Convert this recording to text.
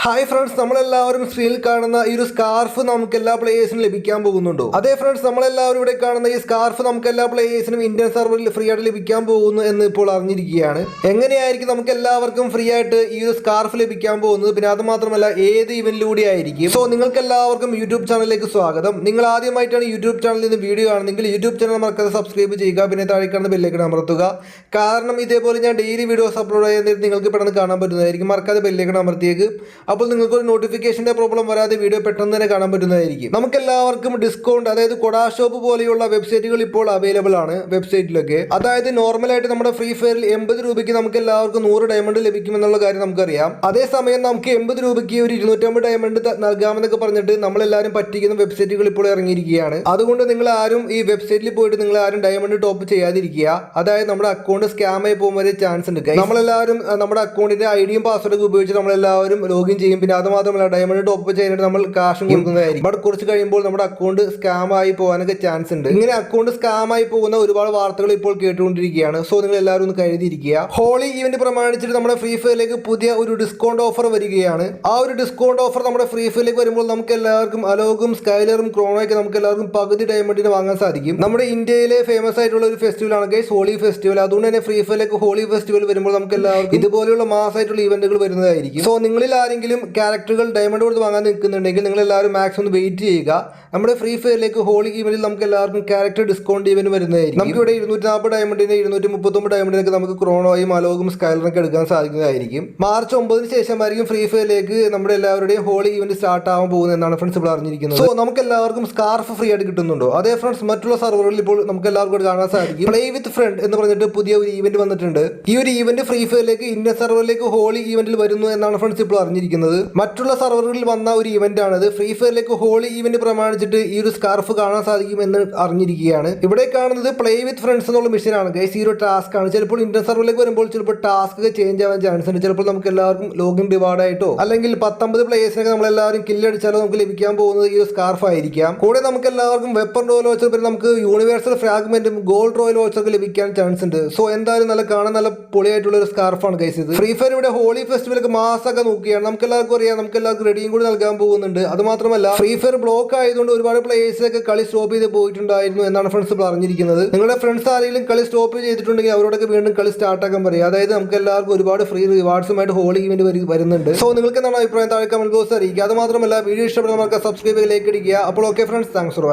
Hi friends, നമ്മളെല്ലാവരും സ്ക്രീനിൽ കാണുന്ന ഈ ഒരു സ്കാർഫ് നമുക്ക് എല്ലാ പ്ലേയേഴ്സിനും ലഭിക്കാൻ പോകുന്നുണ്ടോ? അതെ ഫ്രണ്ട്സ്, നമ്മളെല്ലാവരും ഇവിടെ കാണുന്ന ഈ സ്കാർഫ് നമുക്ക് എല്ലാ പ്ലേയേഴ്സിനും ഇന്ത്യൻ സർവറിൽ ഫ്രീ ആയിട്ട് ലഭിക്കാൻ പോകുന്നു എന്ന് ഇപ്പോൾ അറിഞ്ഞിരിക്കുകയാണ്. എങ്ങനെയായിരിക്കും നമുക്ക് എല്ലാവർക്കും ഫ്രീ ആയിട്ട് ഈ ഒരു സ്കാർഫ് ലഭിക്കാൻ പോകുന്നത്? പിന്നെ അത് മാത്രമല്ല, ഏത് ഇവന്റിലൂടെ ആയിരിക്കും? സോ നിങ്ങൾക്ക് എല്ലാവർക്കും യൂട്യൂബ് ചാനലിലേക്ക് സ്വാഗതം. നിങ്ങൾ ആദ്യമായിട്ടാണ് യൂട്യൂബ് ചാനലിൽ നിന്ന് വീഡിയോ കാണുന്നെങ്കിൽ യൂട്യൂബ് ചാനൽ മറക്കാതെ സബ്സ്ക്രൈബ് ചെയ്യുക. പിന്നെ താഴെ കാണുന്ന ബെല്ലേക്ക് അമർത്തുക. കാരണം ഇതേപോലെ ഞാൻ ഡെയിലി വീഡിയോസ് അപ്ലോഡ് ചെയ്യുന്നത് നിങ്ങൾക്ക് പെട്ടെന്ന് കാണാൻ പറ്റുന്നതായിരിക്കും. മറക്കാതെ ബെല്ലേക്ക് അമർത്തിയേക്ക്. അപ്പോൾ നിങ്ങൾക്ക് ഒരു നോട്ടിഫിക്കേഷന്റെ പ്രോബ്ലം വരാതെ വീഡിയോ പെട്ടെന്ന് തന്നെ കാണാൻ പറ്റുന്നതായിരിക്കും. നമുക്ക് എല്ലാവർക്കും ഡിസ്കൗണ്ട്, അതായത് കൊടാ ഷോപ്പ് പോലെയുള്ള വെബ്സൈറ്റുകൾ ഇപ്പോൾ അവൈലബിൾ ആണ് വെബ്സൈറ്റിലൊക്കെ. അതായത് നോർമലായിട്ട് നമ്മുടെ ഫ്രീ ഫയറിൽ 80 രൂപയ്ക്ക് നമുക്ക് എല്ലാവർക്കും 100 ഡയമണ്ട് ലഭിക്കുമെന്നുള്ള കാര്യം നമുക്കറിയാം. അതേസമയം നമുക്ക് 80 രൂപയ്ക്ക് ഒരു 250 ഡയമണ്ട് നൽകാമെന്നൊക്കെ പറഞ്ഞിട്ട് നമ്മളെല്ലാവരും പറ്റിക്കുന്ന വെബ്സൈറ്റുകൾ ഇപ്പോൾ ഇറങ്ങിയിരിക്കുകയാണ്. അതുകൊണ്ട് നിങ്ങൾ ആരും ഈ വെബ്സൈറ്റിൽ പോയിട്ട് നിങ്ങൾ ആരും ഡയമണ്ട് ടോപ്പ് ചെയ്യാതിരിക്കുക. അതായത് നമ്മുടെ അക്കൗണ്ട് സ്കാം ആയി പോകുന്ന വരെ ചാൻസ് ഉണ്ട്. നമ്മളെല്ലാവരും നമ്മുടെ അക്കൗണ്ടിന്റെ ഐഡിയും പാസ്വേഡൊക്കെ ഉപയോഗിച്ച് നമ്മളെല്ലാവരും ലോഗിൻ ചെയ്യും. പിന്നെ അത് മാത്രമല്ല, ഡയമണ്ട് ടോപ്പ് ചെയ്യാനായിട്ട് നമ്മൾ കാശും കൊടുക്കുന്നതായിരിക്കും. ബട്ട് കുറച്ച് കഴിയുമ്പോൾ നമ്മുടെ അക്കൗണ്ട് സ്കാം ആയി പോകാനൊക്കെ ചാൻസ് ഉണ്ട്. ഇങ്ങനെ അക്കൗണ്ട് സ്കാം ആയി പോകുന്ന ഒരുപാട് വാർത്തകൾ ഇപ്പോൾ കേട്ടുകൊണ്ടിരിക്കുകയാണ്. സോ നിങ്ങൾ എല്ലാവരും ഒന്ന് കരുതിയിരിക്കുക. ഹോളി ഈവന്റ് പ്രമാണിച്ചിട്ട് നമ്മുടെ ഫ്രീ ഫയറിലേക്ക് പുതിയ ഒരു ഡിസ്കൗണ്ട് ഓഫർ വരികയാണ്. ആ ഒരു ഡിസ്കൗണ്ട് ഓഫർ നമ്മുടെ ഫ്രീ ഫയറിലേക്ക് വരുമ്പോൾ നമുക്ക് എല്ലാവർക്കും അലോകും സ്കൈലറും ക്രോണോയ്ക്ക് നമുക്ക് എല്ലാവർക്കും പകുതി ഡയമണ്ടിന് വാങ്ങാൻ സാധിക്കും. നമ്മുടെ ഇന്ത്യയിലെ ഫേമസ് ആയിട്ടുള്ള ഒരു ഫെസ്റ്റിവൽ ആണ് ഗൈസ്, ഹോളി ഫെസ്റ്റിവൽ. അതുകൊണ്ട് തന്നെ ഫ്രീ ഫയറിലേക്ക് ഹോളി ഫെസ്റ്റിവൽ വരുമ്പോൾ നമുക്ക് എല്ലാവർക്കും ഇതുപോലെയുള്ള മാസമായിട്ടുള്ള ഇവന്റുകൾ വരുന്നതായിരിക്കും. സോ നിങ്ങളിൽ ആരെങ്കിലും ക്യാരക്ടറുകൾ ഡയമണ്ട് കൊടുത്ത് വാങ്ങാൻ നിൽക്കുന്നുണ്ടെങ്കിൽ നിങ്ങൾ എല്ലാവരും മാക്സിമം ഒന്ന് വെയിറ്റ് ചെയ്യുക. നമ്മുടെ ഫ്രീ ഫയറിലേക്ക് ഹോളി ഈവന്റിൽ നമുക്ക് എല്ലാവർക്കും ക്യാരക്ടർ ഡിസ്കൗണ്ട് ഇവന്റ് വരുന്നതായിരിക്കും. നമുക്ക് ഇവിടെ 240 ഡയമണ്ടിന് 239 ഡയമണ്ടിനൊക്കെ നമുക്ക് ക്രോണോയും അലോകും സ്കൈലറൊക്കെ എടുക്കാൻ സാധിക്കുന്നതായിരിക്കും. മാർച്ച് 9 ശേഷമായിരിക്കും ഫ്രീ ഫയറിലേക്ക് നമ്മുടെ എല്ലാവരുടെയും ഹോളി ഇവന്റ് സ്റ്റാർട്ട് ആവാൻ പോകുന്നത് എന്നാണ് ഫ്രണ്ട്സ് ഇപ്പോൾ അറിഞ്ഞിരിക്കുന്നത്. സോ നമുക്ക് എല്ലാവർക്കും സ്കാർഫ് ഫ്രീ ആയിട്ട് കിട്ടുന്നുണ്ടോ? അതേ ഫ്രണ്ട്സ്, മറ്റുള്ള സർവറുകളിൽ ഇപ്പോൾ നമുക്ക് എല്ലാവർക്കും കാണാൻ സാധിക്കും പ്ലേ വിത്ത് ഫ്രണ്ട് എന്ന് പറഞ്ഞിട്ട് പുതിയ ഒരു ഈവന്റ് വന്നിട്ടുണ്ട്. ഈ ഒരു ഈവന്റ് ഫ്രീ ഫയറിലേക്ക് ഇന്ത്യൻ സർവറിലേക്ക് ഹോളി ഈവന്റിൽ വരുന്നു എന്നാണ് ഫ്രണ്ട്സ് ഇപ്പോൾ അറിഞ്ഞിരിക്കുന്നത്. മറ്റുള്ള സർവറുകളിൽ വന്ന ഒരു ഇവന്റ് ആണത്. ഫ്രീ ഫയറിലേക്ക് ഹോളി ഈവന്റ് പ്രമാണിച്ചിട്ട് ഈ ഒരു സ്കാർഫ് കാണാൻ സാധിക്കും എന്ന് അറിഞ്ഞിരിക്കുകയാണ്. ഇവിടെ കാണുന്നത് പ്ലേ വിത്ത് ഫ്രണ്ട്സ് എന്നുള്ള മിഷൻ ആണ് ഗൈസ്. ഈ ഒരു ടാസ്ക് ആണ്. ചിലപ്പോൾ ഇന്ത്യൻ സർവറിലേക്ക് വരുമ്പോൾ ചിലപ്പോൾ ടാസ്ക് ഒക്കെ ചേഞ്ച് ആവാൻ ചാൻസ് ഉണ്ട്. ചിലപ്പോൾ നമുക്ക് എല്ലാവർക്കും ലോഗിൻ റിവാർഡ് ആയിട്ടോ അല്ലെങ്കിൽ 19 പ്ലേയേഴ്സിനൊക്കെ നമ്മളെല്ലാവരും കില്ലടിച്ചാലോ നമുക്ക് ലഭിക്കാൻ പോകുന്നത് ഈ ഒരു സ്കാർഫ് ആയിരിക്കാം. കൂടെ നമുക്ക് എല്ലാവർക്കും വെപ്പൺ റോയൽ വാച്ചർ, പിന്നെ നമുക്ക് യൂണിവേഴ്സൽ ഫ്രാഗ്മെന്റും ഗോൾഡ് റോയൽ വാച്ചർക്ക് ലഭിക്കാൻ ചാൻസ് ഉണ്ട്. സോ എന്തായാലും നല്ല കാണാൻ നല്ല പൊളിയായിട്ടുള്ള ഒരു സ്കാർഫാണ് ഗൈസ് ഇത്. ഫ്രീ ഫയർ ഇവിടെ ഹോളി ഫെസ്റ്റിവലൊക്കെ മാസമൊക്കെ നോക്കിയാണ്. നമുക്ക് എല്ലാവർക്കും അറിയാം, നമുക്ക് എല്ലാവർക്കും റെഡിയും കൂടി നൽകാൻ പോകുന്നുണ്ട്. അത് മാത്രമല്ല, ഫ്രീ ഫയർ ബ്ലോക്ക് ആയതുകൊണ്ട് ഒരുപാട് പ്ലേയേഴ്സൊക്കെ കളി സ്റ്റോപ്പ് ചെയ്ത് പോയിട്ടുണ്ടായിരുന്നു എന്നാണ് ഫ്രണ്ട്സ് പറഞ്ഞിരിക്കുന്നത്. നിങ്ങളുടെ ഫ്രണ്ട്സ് ആരെങ്കിലും കളി സ്റ്റോപ്പ് ചെയ്തിട്ടുണ്ടെങ്കിൽ അവരോടൊക്കെ വീണ്ടും കളി സ്റ്റാർട്ട് ആക്കാൻ പറയും. അതായത് നമുക്ക് എല്ലാവർക്കും ഒരുപാട് ഫ്രീ റിവാർഡ്സുമായിട്ട് ഹോളി ഇവന്റ് വരുന്നുണ്ട്. സോ നിങ്ങൾക്ക് എന്താണ് അഭിപ്രായം? താഴെ കമന്റ് ബോക്സ് അറിയിക്കുക. അത് മാത്രമല്ല, വീഡിയോ ഇഷ്ടപ്പെടുന്നവർക്ക് സബ്സ്ക്രൈബ് ലൈക്ക് അടിക്കുക. അപ്പോൾ okay friends, thanks for watching.